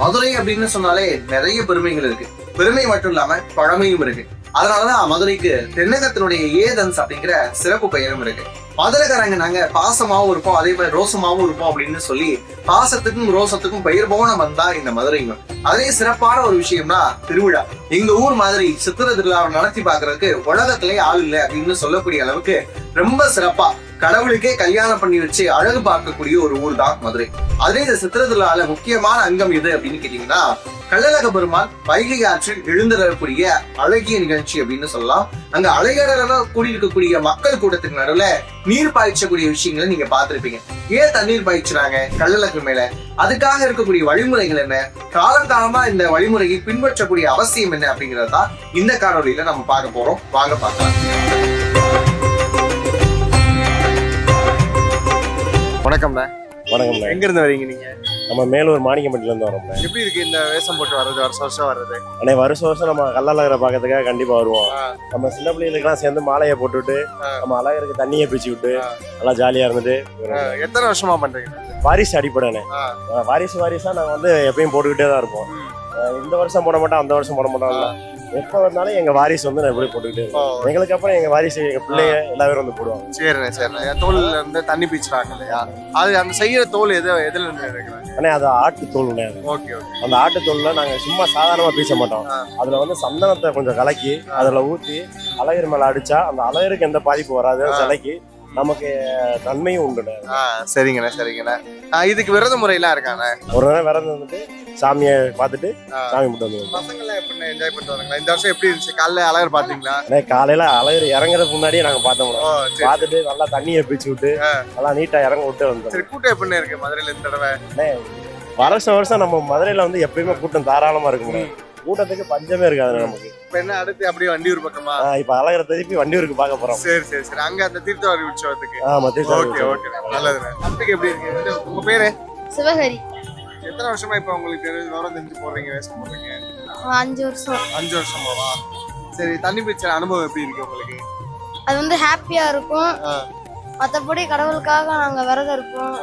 மதுரை அப்படின்னு சொன்னாலே நிறைய பெருமைகள் இருக்கு. பெருமை மட்டும் இல்லாம பழமையும் இருக்கு. அதனாலதான் மதுரைக்கு தென்னகத்தினுடைய ஏதன்ஸ் அப்படிங்கிற சிறப்பு பெயரும் இருக்கு. மதுரைக்காரங்க நாங்க பாசமாவும் இருப்போம், அதே மாதிரி ரோசமாவும் இருப்போம் அப்படின்னு சொல்லி பாசத்துக்கும் ரோசத்துக்கும் பெயர் போன வந்தா இந்த மதுரைங்க. அதே சிறப்பான ஒரு விஷயம்னா திருவிழா. எங்க ஊர் மாதிரி சித்திரை திருவிழாவை நடத்தி பாக்குறதுக்கு உலகத்திலேயே ஆள் இல்லை அப்படின்னு சொல்லக்கூடிய அளவுக்கு ரொம்ப சிறப்பா கடவுளுக்கே கல்யாணம் பண்ணி வச்சு அழகு பார்க்கக்கூடிய ஒரு ஊர் தான் மதுரை. அதே இந்த சித்திரை திருவிழால முக்கியமான அங்கம் எது அப்படின்னு கேட்டீங்கன்னா, கள்ளழக பெருமாள் வைகை ஆற்றில் எழுந்தரக்கூடிய அழகிய நிகழ்ச்சி அப்படின்னு சொல்லலாம். அங்க அலைகடல கூடியிருக்கக்கூடிய மக்கள் கூட்டத்துக்கு நடுவுல நீர் பாய்ச்சக்கூடிய விஷயங்களை நீங்க பார்த்திருப்பீங்க. ஏன் தண்ணீர் பாய்ச்சுறாங்க கள்ளழகு மேல? அதுக்காக இருக்கக்கூடிய வழிமுறைகள் என்ன? காலங்காலமா இந்த வழிமுறையை பின்பற்றக்கூடிய அவசியம் என்ன அப்படிங்கறதான் இந்த காணொலியில நம்ம பார்க்க போறோம். வாங்க பார்க்கலாம். வணக்கம்ண்ணா. வணக்கம்ண்ணா. எங்க இருந்து வரீங்க நீங்க? நம்ம மேலூர் மாணிக்கம்பட்டில இருந்து வரோம்ண்ணா. எப்படி இருக்கு இந்த வேஷம் போட்டு வர்றது, வருஷம் வர்றது? அண்ணே வருஷம் நம்ம கள்ளழகரை பார்க்கறதுக்காக கண்டிப்பா வருவோம். நம்ம சின்ன பிள்ளைகளுக்கெல்லாம் சேர்ந்து மாலையை போட்டுட்டு நம்ம அழகருக்கு தண்ணியை பிச்சு விட்டு நல்லா ஜாலியா இருந்துட்டு. எத்தனை வருஷமா பண்றீங்க? வாரிசு அடிப்படைண்ணே. வாரிசா நாங்க வந்து எப்பயும் போட்டுக்கிட்டே தான் இருப்போம். இந்த வருஷம் போட மாட்டோம், அந்த வருஷம் போட மாட்டோம்ல. எப்ப வந்தாலும் எங்க வாரிசு வந்து நான் எப்படி போட்டுக்கிட்டே இருக்கோம். எங்களுக்கு அப்புறம் எங்க வாரிசு எங்க பிள்ளைங்க எல்லாரும் வந்து போடுவாங்க. சரிண்ணே. தோல்ல இருந்து தண்ணி பீச்சுறாங்க இல்லையா? அது அந்த செய்யற தோல் எதுல இருந்து எடுக்கிறாங்க? அண்ணே அது ஆட்டு தோல். ஓகே. அந்த ஆட்டு தோல்ல நாங்க சும்மா சாதாரணமா பீச மாட்டோம். அதுல வந்து சந்தனத்தை கொஞ்சம் கலக்கி அதுல ஊத்தி அழகர் மேல அடிச்சா அந்த அழகருக்கு எந்த பாதிப்பு வராது. சிலைக்கு நமக்கு நன்மையும் உண்டு. சரிங்கண்ணா. இதுக்கு விரத முறையெல்லாம் இருக்காங்க. ஒரு நேரம் விரதம் வந்துட்டு சாமியை பார்த்துட்டு சாமி மட்டும் வந்து பசங்க எல்லாம் எப்படி என்ஜாய் பண்ணிட்டு வராங்களா? இந்த வருஷம் எப்படி இருந்துச்சு? காலைல அழகர் பாத்தீங்களா? காலையில அழகர் இறங்குறதுக்கு முன்னாடியே நாங்க பார்த்தோம். பார்த்துட்டு நல்லா தண்ணியை பிடிச்சு விட்டு நல்லா நீட்டா இறங்க விட்டு வந்தோம். சரி, கூட்டம் எப்படி இருக்கு மதுரையில இந்த தடவை? வருஷம் நம்ம மதுரையில வந்து எப்பயுமே கூட்டம் தாராளமா இருக்கு. கூட்டத்துக்கு பஞ்சமே இருக்காது நமக்கு. இப்ப என்ன அடுத்து அப்படியே வண்டியூர் பக்கமா? இப்ப அழகரை திருப்பி வண்டியூருக்கு பார்க்க போறோம். சரி. அங்க அந்த தீர்த்தவாரி உற்சவத்துக்கு. ஓகே. நல்லதுண்ணே. அடுத்துக்கு எப்படி இருக்கு? உங்க பேரு? சிவஹரி. எத்தனை வருஷமா இப்ப உங்களுக்கு விவரம் தெரிஞ்சு போடுறீங்க, வேஷம் போடுறீங்க? 5 வருஷம். 5 வருஷமாவா? சரி, தண்ணி பிடிச்ச அனுபவம் எப்படி இருக்கு உங்களுக்கு? அது வந்து ஹாப்பியா இருக்கும். மத்தபடி கடவுளுக்காக நாங்க விரதம் இருப்போம்.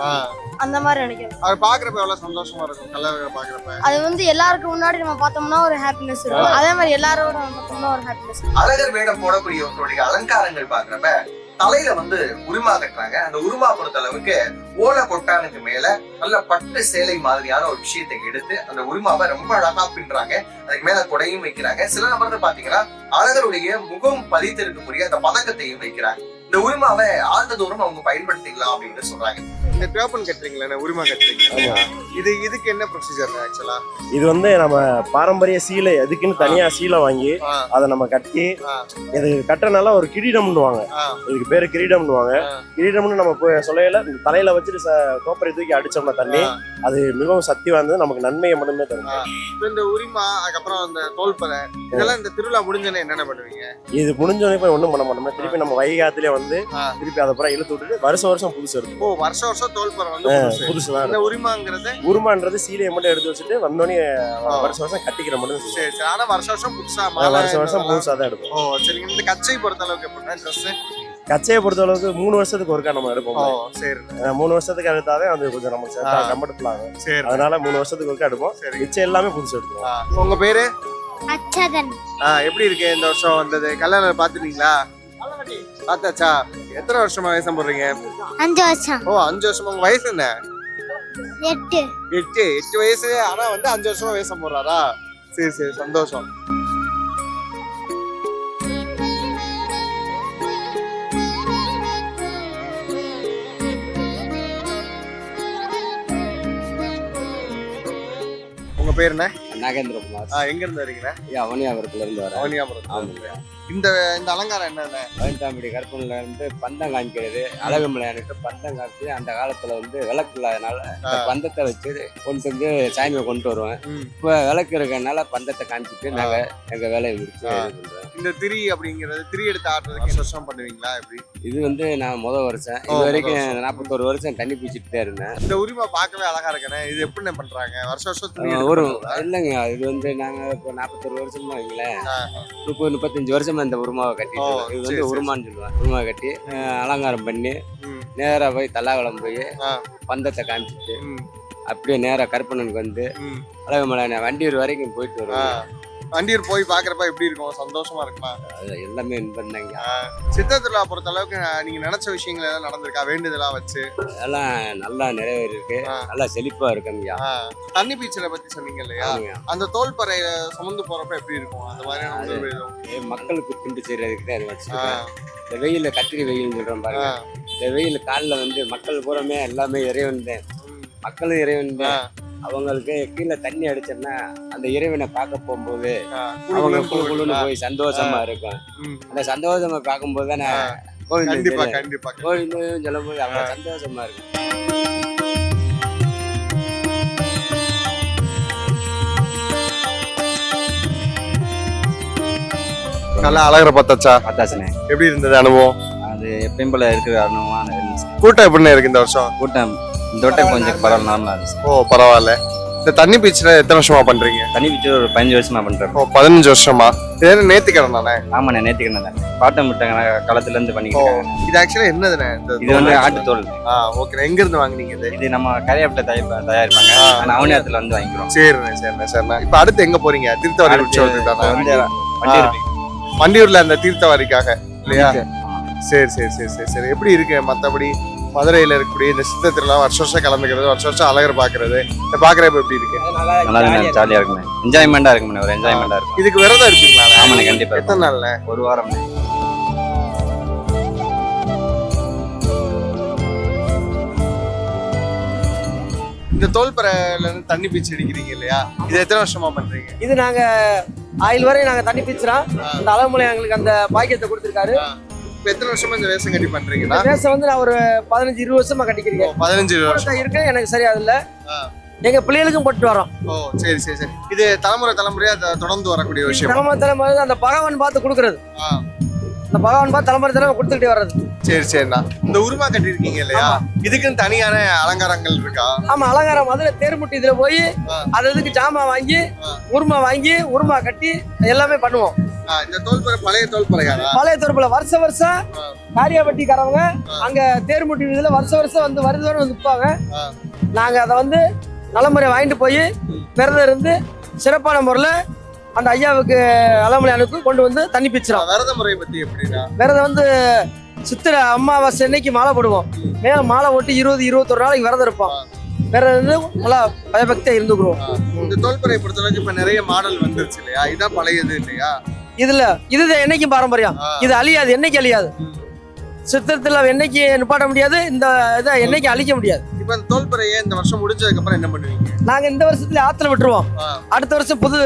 அந்த மாதிரி நினைக்கிறேன். அது பாக்குறப்ப எவ்வளவு சந்தோஷமா இருக்கும் கள்ளழகரை பாக்குறப்ப. அது வந்து எல்லாருக்கும் முன்னாடி நம்ம பார்த்தோம்னா ஒரு ஹாப்பினஸ் இருக்கும். அதே மாதிரி எல்லாரோட நம்ம பார்த்தோம்னா ஒரு ஹாப்பினஸ். அழகர் வேடம் போடக்கூடியவர்களுடைய அலங்காரங்கள் பாக்குறப்ப தலையில வந்து உருமா கட்டுறாங்க. அந்த உருமா பொறுத்த அளவுக்கு ஓலை கொட்டானுக்கு மேல நல்ல பட்டு சேலை மாதிரியான ஒரு விஷயத்தை எடுத்து அந்த உருமாவை ரொம்ப அழகா பின்றாங்க. அதுக்கு மேல கொடையும் வைக்கிறாங்க. சில நபர்கள் பாத்தீங்கன்னா அழகருடைய முகம் பதித்து இருக்கக்கூடிய அந்த பதக்கத்தையும் வைக்கிறாங்க. இந்த உரிமாவை ஆழ்ந்ததோறும் அவங்க பயன்படுத்திக்கலாம் அப்படின்னு சொல்றாங்க. இந்த டோப்பன் கட்டுறீங்களா, உரிமா கட்டுறீங்களா? இதுக்கு என்ன ப்ரொசீஜர் ஆக்சுவலா? இது வந்து நம்ம பாரம்பரிய சீலை, அதுக்குன்னு தனியா சீலை வாங்கி அதை நம்ம கட்டி இது கட்டுறதுனால ஒரு கிரீடம்னுவாங்க. இதுக்கு பேரு கிரீடம்னுவாங்க. கிரீடம்னு நம்ம சொல்லையில தலையில வச்சுட்டு கோப்பரை தூக்கி அடிச்சோம்னா தண்ணி அது மிகவும் சக்தி வாய்ந்தது, நமக்கு நன்மையை மட்டுமே தரும். இந்த உரிமா அதுக்கப்புறம் அந்த தோல்பறை இதெல்லாம் இந்த திருவிழா முடிஞ்சோன்னே என்னென்ன பண்ணுவீங்க? இது முடிஞ்சோடனே போய் ஒண்ணும் பண்ண மாட்டோம். திருப்பி நம்ம வைகாத்திலே வந்து திருப்பி அதை அப்புறம் இழுத்து விட்டுட்டு வருஷம் புதுசு இருக்கும். வருஷம் தோல்பறை வந்து புதுசு தான். இந்த உரிமான்றது சீலையை மட்டும் எடுத்து வச்சுட்டு வந்தோடனே வருஷம் கட்டிக்கிற மட்டும். சரி. ஆனா வருஷம் புதுசா வருஷம் புதுசா தான் எடுப்போம். சரிங்க. இந்த கச்சை பொறுத்த அளவுக்கு எப்படின்னா ட்ரெஸ் கச்சையை பொறுத்த அளவுக்கு 3 வருஷத்துக்கு ஒருக்கா நம்ம எடுப்போம். சரி. 3 வருஷத்துக்கு எடுத்தாவே அது கொஞ்சம் நமக்கு கம்ஃபர்டபுள் ஆகும். அதனால 3 வருஷத்துக்கு ஒருக்கா எடுப்போம். மிச்சம் எல்லாமே புதுசு எடுப்போம். உங்க பேரு? அச்சதன். எப்படி இருக்கு இந்த வருஷம் வந்தது? கல்யாணம் பாத்துட்டீங்களா? பார்த்தாச்சா? எத்தனை வருஷமா வேஷம் போடுறீங்க? 5 வருஷம். 5 வருஷமா. உங்க வயசு என்ன? 8 வயசு. ஆனா வந்து 5 வருஷமா வேஷம் போடுறாரா? சரி, சந்தோஷம். உங்க பேர் என்ன? நாகேந்திரகுமார். எங்க இருந்து வரீங்க? அவனியாபுரத்துல இருந்து வரேன். அவனியாபுரம். இந்த அலங்காரம் என்ன? 18ஆம் கற்பனையில இருந்து பந்தம் காமிக்கிறது. அழகு மலையானுக்கு பந்தம் காமிச்சு அந்த காலத்துல வந்து விளக்கு இல்லாதனால பந்தத்தை வச்சு கொண்டு வந்து சாமியை கொண்டு வருவேன். இப்ப விளக்கு இருக்கனால பந்தத்தை காமிச்சிட்டு நாங்க எங்க வேலையை முடிச்சு இந்த திரி அப்படிங்கிறது திரி எடுத்து ஆடுறதுக்கு வருஷம் பண்ணுவீங்களா? எப்படி? இது வந்து நான் முதல் வருஷம். இது வரைக்கும் 41 வருஷம் தண்ணி பிடிச்சிட்டு இருந்தேன். இந்த உரிமை பார்க்கவே அழகா இருக்கேன். இது எப்படி பண்றாங்க? வருஷம் இல்லைங்க. இது வந்து நாங்க இப்போ 41 வருஷமா வைங்களேன், 35 வருஷமா இந்த உருமாவை கட்டிட்டு. இது வந்து உருமான்னு சொல்லுவாங்க. உருமாவை கட்டி அலங்காரம் பண்ணி நேரா போய் தல்லாகுளம் போய் பந்தத்தை காமிச்சிட்டு அப்படியே நேரா கருப்பண்ணனுக்கு வந்து அழகுமலை வண்டியூர் வரைக்கும் போயிட்டு வருவோம். வண்டியூர் போய் பாக்குறப்ப எப்படி இருக்கும்? சந்தோஷமா இருக்குமா? அது எல்லாமே பண்ணாங்க. சித்திரை திருவிழா பொறுத்த அளவுக்கு நீங்க நினைச்ச விஷயங்கள் ஏதாவது நடந்திருக்கா? வேண்டுதலா வச்சு அதெல்லாம் நல்லா நிறைவேறிருக்கு. நல்லா செழிப்பா இருக்குங்கய்யா. தண்ணி பீச்சலை பத்தி சொன்னீங்க இல்லையா? அந்த தோல்பறையில சுமந்து போறப்ப எப்படி இருக்கும்? அந்த மாதிரியான உணர்வு எதுவும்? மக்களுக்கு துண்டு செய்யறதுக்கு தான் வச்சிருக்கேன். இந்த வெயில கத்திரி வெயில் சொல்றோம் பாருங்க. இந்த வெயில் காலில் வந்து மக்கள் பூரமே எல்லாமே இறைவன் தான். மக்களும் இறைவன் தான். அவங்களுக்கு கீழே தண்ணி அடிச்சோம்னா அந்த இறைவனை பார்க்க போகும்போது அவங்க குழுன்னு போய் சந்தோஷமா இருக்கும். அந்த சந்தோஷமா பார்க்கும்போது தானே கோவில் சொல்லும் போது அவங்க சந்தோஷமா இருக்கும். நல்லா அழகரை பார்த்தாச்சா? பார்த்தாச்சுண்ணே. எப்படி இருந்தது அனுபவம்? அது எப்பயும் போல இருக்கிற அனுபவமா இருந்துச்சு. கூட்டம் எப்படின்னு இருக்கு இந்த வருஷம்? கூட்டம் இந்த வட்டம் கொஞ்சம் பரவாயில்ல, நார்மலா இருந்துச்சு. ஓ பரவாயில்ல. இந்த தண்ணி பீச்ல எத்தனை வருஷமா பண்றீங்க? தண்ணி பீச்சு ஒரு 15 வருஷமா பண்றேன். ஓ 15 வருஷமா. இது நேர்த்திக்கடன் தானே? ஆமாண்ணே, நேர்த்திக்கடன் தான். பாட்டம் விட்டாங்க காலத்துல இருந்து பண்ணிக்கிட்டு. இது ஆக்சுவலா என்னதுண்ணே? இது வந்து ஆட்டுத்தோல். ஓகே. எங்க இருந்து வாங்குனீங்க? இது நம்ம கரையாப்பிட்ட தயாரிப்பாங்க. நான் அவனியாத்துல வந்து வாங்கிக்கிறோம். சரிண்ணே. இப்ப அடுத்து எங்க போறீங்க? தீர்த்தவாரி உற்சவத்துக்கு தானே? வந்து வண்டியூர்ல அந்த தீர்த்தவாரிக்காக இல்லையா? சரி. எப்படி இருக்கு மத்தபடி மதுரையில இருக்கக்கூடிய இந்த சித்திரை திருவிழா வருஷம் கலந்துக்கிறது, வருஷம் அழகர் பாக்குறது, இதை பாக்குறப்ப எப்படி இருக்கு? நல்லா ஜாலியா இருக்குண்ணே. என்ஜாய்மெண்டா இருக்குண்ணே. ஒரு என்ஜாய்மெண்டா இருக்கும். இதுக்கு விரதம் இருப்பீங்களா? ஆமாண்ணே, கண்டிப்பா. எத்தனை நாள்ல? ஒரு வாரம். இந்த தோல்பறையில இருந்து தண்ணி பீச்சு அடிக்கிறீங்க இல்லையா? இது எத்தனை வருஷமா பண்றீங்க? இது நாங்க ஆயில் வரை நாங்க தண்ணி பீச்சுறோம். இந்த அழகுமலை எங்களுக்கு அந்த பாக்கியத்தை கொடுத்துருக்காரு. இப்ப எத்தனை வருஷமா இந்த வேஷம் கட்டி பண்றீங்கன்னா? வேஷம் வந்து நான் ஒரு 15-20 வருஷமா கட்டிக்கிறேன். 15 வருஷம் இருக்கு. எனக்கு சரியா இல்ல. எங்க பிள்ளைகளுக்கும் போட்டு வரோம். ஓ சரி. இது தலைமுறையா தொடர்ந்து வரக்கூடிய விஷயம். தலைமுறை அந்த பகவான் பார்த்து கொடுக்கறது. அந்த பகவான் பார்த்து தலைமுறை கொடுத்துக்கிட்டே வர்றது. சரிண்ணா. இந்த உருமா கட்டி இருக்கீங்க இல்லையா? இதுக்குன்னு தனியான அலங்காரங்கள் இருக்கா? ஆமா, அலங்காரம் அதுல தேர்முட்டி இதுல போய் அதுக்கு ஜாமான் வாங்கி உருமா கட்டி எல்லாமே பண்ணுவோம். இந்த தோல்பறை பழைய தோல்பறையாடா? பழைய தோல்பறை வருஷம் காரியாபட்டிக்காரவங்க அங்க தேர்முட்டி இதுல வருஷம் வந்து வருதோன்னு வந்து விற்பாங்க. நாங்க அதை வந்து நலமுறை வாங்கிட்டு போய் விரதம் இருந்து சிறப்பான முறையில அந்த ஐயாவுக்கு அழகுமலையானுக்கு கொண்டு வந்து தண்ணி பிச்சிடும். விரத முறை பத்தி எப்படின்னா? விரதம் வந்து சித்திரை அமாவாசை அன்னைக்கு மாலை போடுவோம். மேல மாலை ஓட்டி 20-21 நாளைக்கு விரதம் இருப்போம். விரதம் இருந்து நல்லா பயபக்தியா இருந்துக்குறோம். இந்த தோல்பறை பொறுத்தளவுக்கு இப்ப நிறைய மாடல் வந்துருச்சு இல்லையா? இதான் பழையது இல்லையா? இதுதான் என்னைக்கும் பாரம்பரியம். இது அழியாது, என்னைக்கு அழியாது. சித்திரத்துல என்னைக்கு நிப்பாட்ட முடியாது. இந்த இதை என்னைக்கு அழிக்க முடியாது. இப்ப இந்த தோல்பறையை இந்த வருஷம் முடிஞ்சதுக்கு அப்புறம் என்ன பண்ணுவீங்க? நாங்க இந்த வருஷத்துல ஆத்துல விட்டுருவோம். அடுத்த வருஷம் புது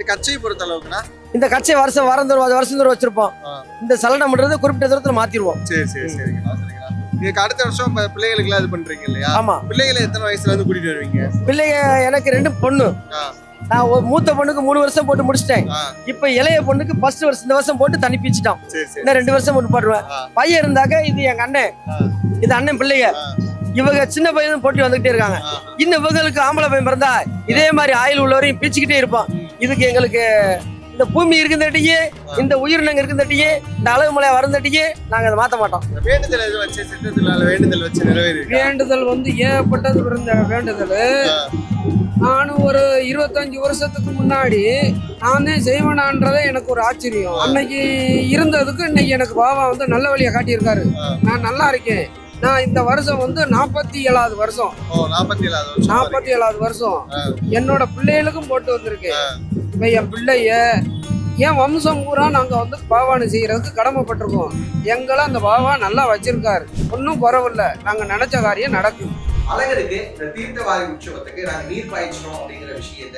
கச்சை பொறுத்த அளவுக்குனா இந்த கச்சை வருஷம் தோறும் வச்சிருப்போம். இந்த சலனம் பண்றது குறிப்பிட்ட தூரத்துல மாத்திருவோம். சரிங்களா. இதுக்கு அடுத்த வருஷம் பிள்ளைகளுக்கு எல்லாம் இது பண்றீங்க இல்லையா? ஆமா. பிள்ளைகளை எத்தனை வயசுல இருந்து கூட்டிட்டு வருவீங்க? பிள்ளைங்க எனக்கு 2 பொண்ணு. நான் மூத்த பொண்ணுக்கு 3 வருஷம் போட்டு முடிச்சிட்டேன். இப்ப இளைய பொண்ணுக்கு ஃபர்ஸ்ட் வருஷம் இந்த வருஷம் போட்டு தண்ணி பீச்சிட்டோம். இன்னும் 2 வருஷம் போட்டு போடுவேன். பையன் இருந்தாக்க இது எங்க அண்ணன், இது அண்ணன் பிள்ளைங்க. இவங்க சின்ன பையன் போட்டி வந்துகிட்டே இருக்காங்க. இன்னும் இவங்களுக்கு ஆம்பளை பையன் பிறந்தா இதே மாதிரி ஆயில் உள்ளவரையும் பீச்சிக்கிட்டே இருப்போம். இதுக்கு எங்களுக்கு இந்த பூமி இருக்குந்தட்டியே, இந்த உயிரினங்க இருக்குந்தட்டியே, இந்த அழகுமலையா வருந்தட்டியே நாங்க அதை மாத்த மாட்டோம். வேண்டுதல் வந்து ஏகப்பட்டது இருந்த வேண்டுதல். நானும் ஒரு 25 வருஷத்துக்கு முன்னாடி நானே செய்வேனான்றதே எனக்கு ஒரு ஆச்சரியம். அன்னைக்கு இருந்ததுக்கு இன்னைக்கு எனக்கு பாபா வந்து நல்ல வழியை காட்டியிருக்காரு. நான் நல்லா இருக்கேன். நான் இந்த வருஷம் வந்து 47வது வருஷம். 47வது வருஷம் என்னோட பிள்ளைகளுக்கும் போட்டு வந்திருக்கேன். இப்ப என் பிள்ளைய என் வம்சம் பூரா நாங்க வந்து பாவானு செய்யறதுக்கு கடமைப்பட்டிருக்கோம். எங்களை அந்த பாபா நல்லா வச்சிருக்காரு. ஒன்றும் குறவில்லை. நாங்க நினைச்ச காரியம் நடக்கும். அழகருக்கு இந்த தீர்த்தவாரி உற்சவத்துக்கு நாங்க நீர் பாய்ச்சணும் அப்படிங்கிற விஷயத்த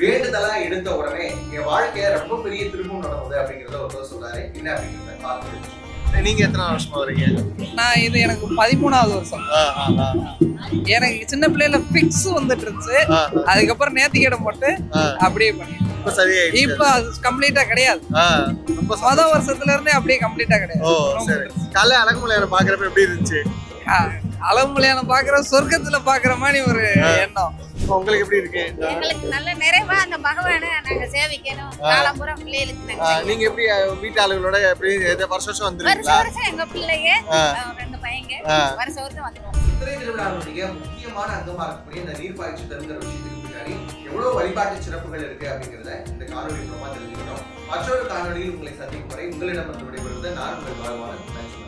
வேண்டுதலா எடுத்த உடனே என் வாழ்க்கைய ரொம்ப பெரிய திருப்பம் நடந்தது அப்படிங்கறத ஒருத்தர் சொல்றாரு. என்ன அப்படிங்கிறத பார்த்து. நீங்க எத்தனை வருஷமா வரீங்க? நான் இது எனக்கு 13வது வருஷம். எனக்கு சின்ன பிள்ளைல பிக்ஸ் வந்துட்டு இருந்துச்சு. அதுக்கப்புறம் நேர்த்திக்கடன் போட்டு அப்படியே பண்ணி இப்ப அது கம்ப்ளீட்டா கிடையாது. மொதல் வருஷத்துல இருந்தே அப்படியே கம்ப்ளீட்டா கிடையாது. காலைல அழகுமலையான பாக்குறப்ப எப்படி இருந்துச்சு? அழகுமலையான பாக்குற சொர்க்கத்துல பாக்குற மாதிரி ஒரு எண்ணம். உங்களுக்கு எப்படி இருக்கு? எங்களுக்கு நல்ல நிறைவா அந்த பகவானை நாங்க சேவிக்கணும். காலம்புறம் பிள்ளைகளுக்கு நீங்க எப்படி வீட்டு ஆளுகளோட எப்படி வருஷம் வந்துருக்கீங்களா? வருஷம் எங்க பிள்ளைங்க 2 பையங்க வருஷம் வருஷம் வந்துருவோம். சித்திரை திருவிழாவுடைய முக்கியமான அங்கமா இருக்கக்கூடிய இந்த நீர்ப்பாய்ச்சி தருங்கிற விஷயத்துக்கு பின்னாடி எவ்வளவு வழிபாட்டு சிறப்புகள் இருக்கு அப்படிங்கிறத இந்த காணொலி மூலமா தெரிஞ்சுக்கிட்டோம். மற்றொரு காணொலியில் உங்களை சந்திக்கும் வரை உங்களிடம் விடைபெறுவது நான் உங்கள் வாழ்வாளன்.